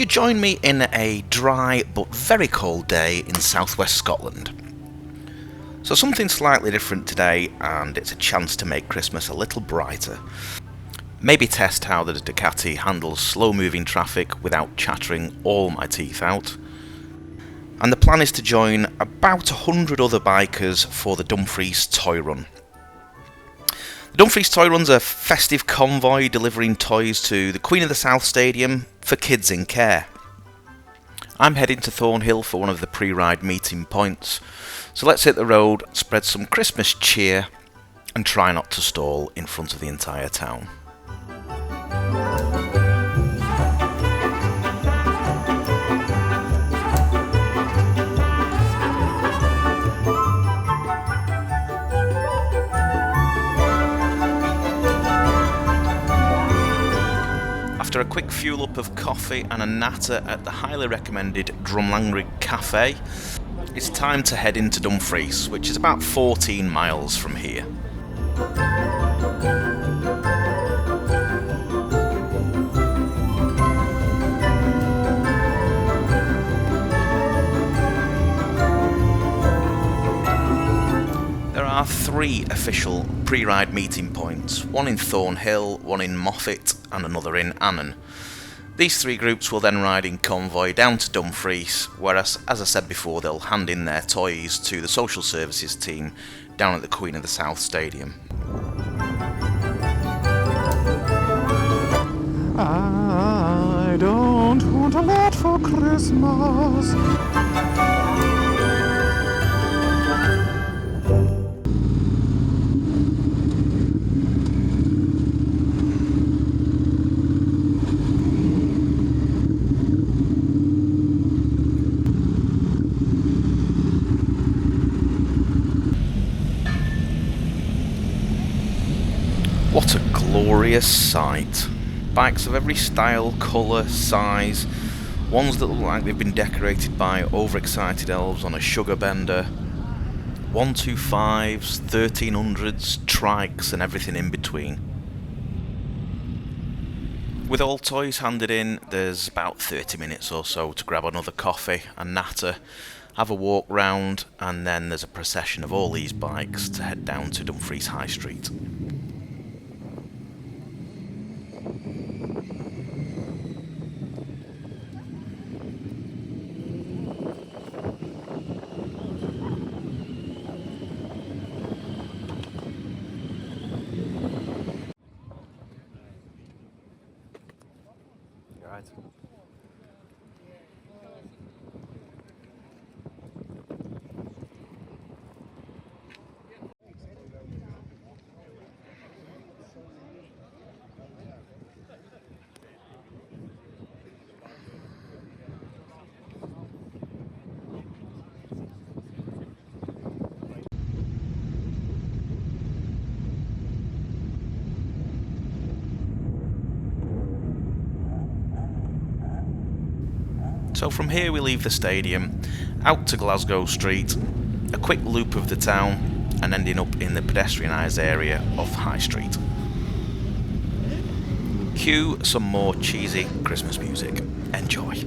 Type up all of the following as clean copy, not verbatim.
You join me in a dry but very cold day in southwest Scotland. So something slightly different today, and it's a chance to make Christmas a little brighter. Maybe test how the Ducati handles slow moving traffic without chattering all my teeth out. And the plan is to join about 100 other bikers for the Dumfries Toy Run. The Dumfries Toy Run's a festive convoy delivering toys to the Queen of the South Stadium for kids in care. I'm heading to Thornhill for one of the pre-ride meeting points, so let's hit the road, spread some Christmas cheer, and try not to stall in front of the entire town. After a quick fuel up of coffee and a natter at the highly recommended Drumlangrig Cafe, it's time to head into Dumfries, which is about 14 miles from here. There are 3 official pre-ride meeting points, one in Thornhill, one in Moffat and another in Annan. These 3 groups will then ride in convoy down to Dumfries, where, as I said before, they'll hand in their toys to the social services team down at the Queen of the South Stadium. I don't want a lot for Christmas. What a glorious sight. Bikes of every style, colour, size, ones that look like they've been decorated by overexcited elves on a sugar bender, 125s, 1300s, trikes and everything in between. With all toys handed in, there's about 30 minutes or so to grab another coffee and natter, have a walk round, and then there's a procession of all these bikes to head down to Dumfries High Street. Right. So from here we leave the stadium, out to Glasgow Street, a quick loop of the town, and ending up in the pedestrianised area of High Street. Cue some more cheesy Christmas music. Enjoy.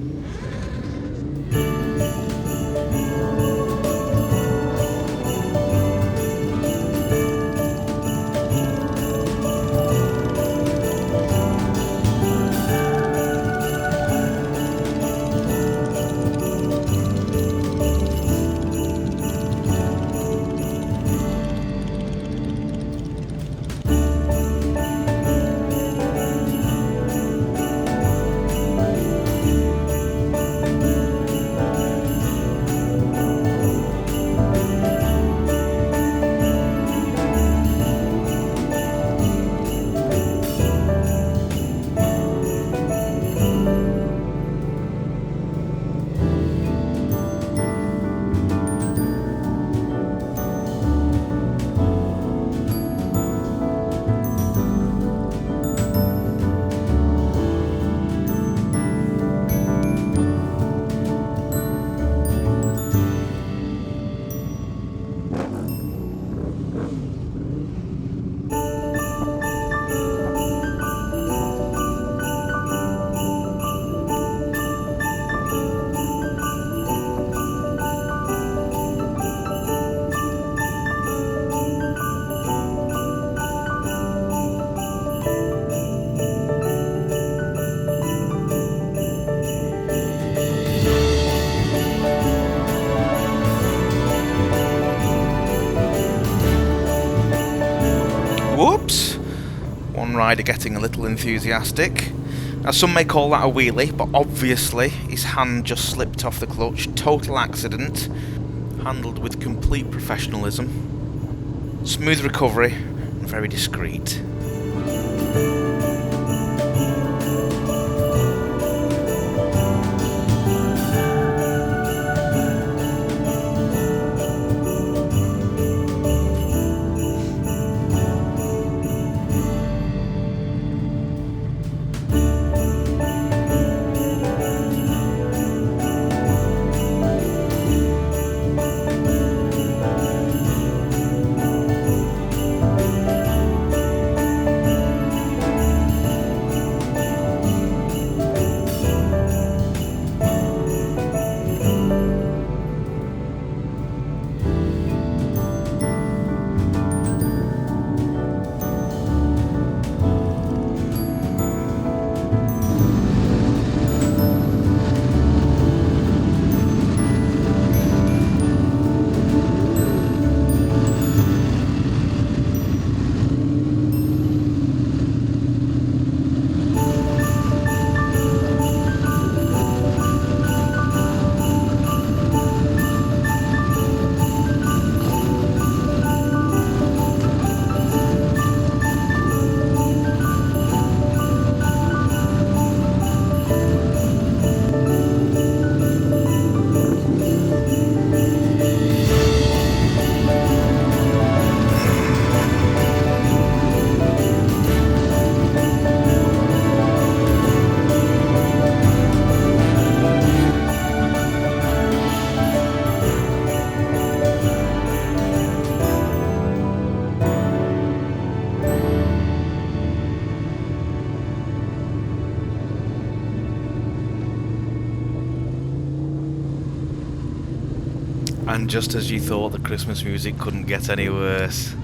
Whoops! One rider getting a little enthusiastic. Now some may call that a wheelie, but obviously his hand just slipped off the clutch. Total accident. Handled with complete professionalism. Smooth recovery and very discreet. And just as you thought the Christmas music couldn't get any worse.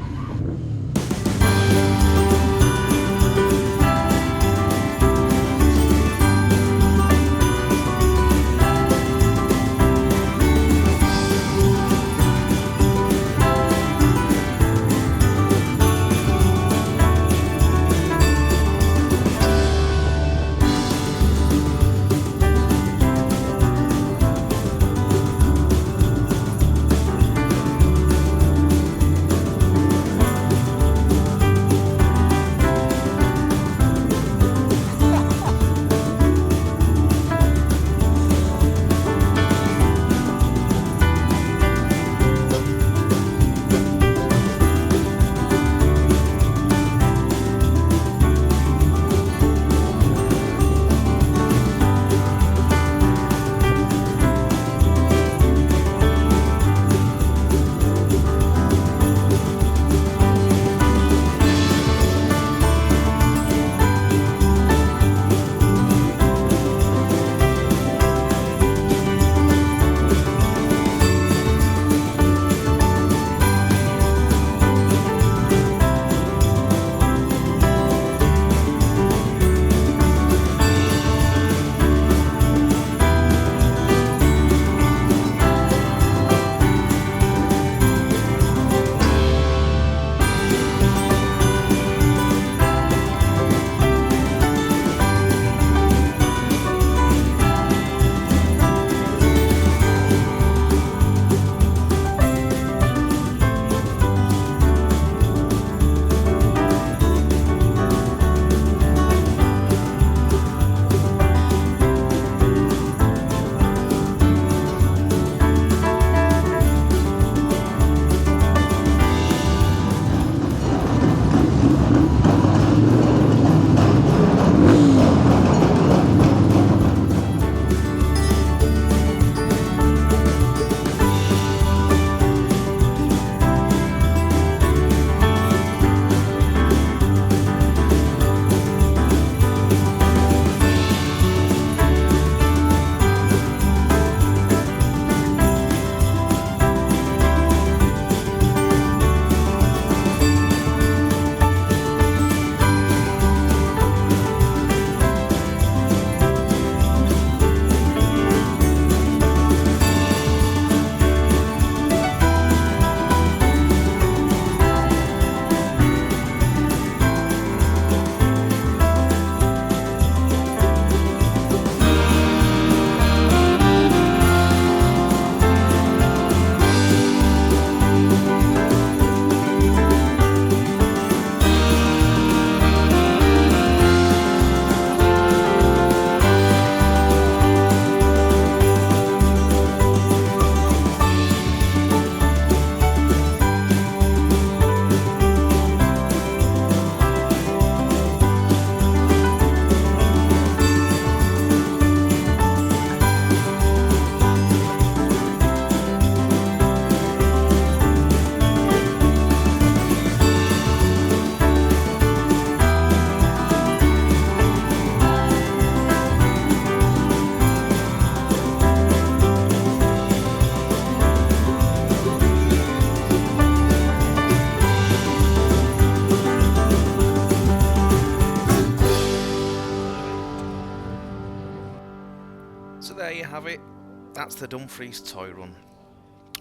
that's the Dumfries Toy Run.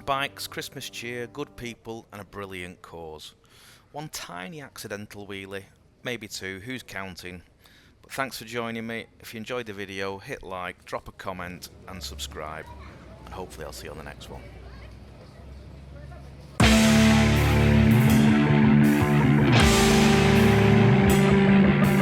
Bikes, Christmas cheer, good people and a brilliant cause. One tiny accidental wheelie, maybe two, who's counting? But thanks for joining me. If you enjoyed the video, hit like, drop a comment and subscribe. And hopefully I'll see you on the next one.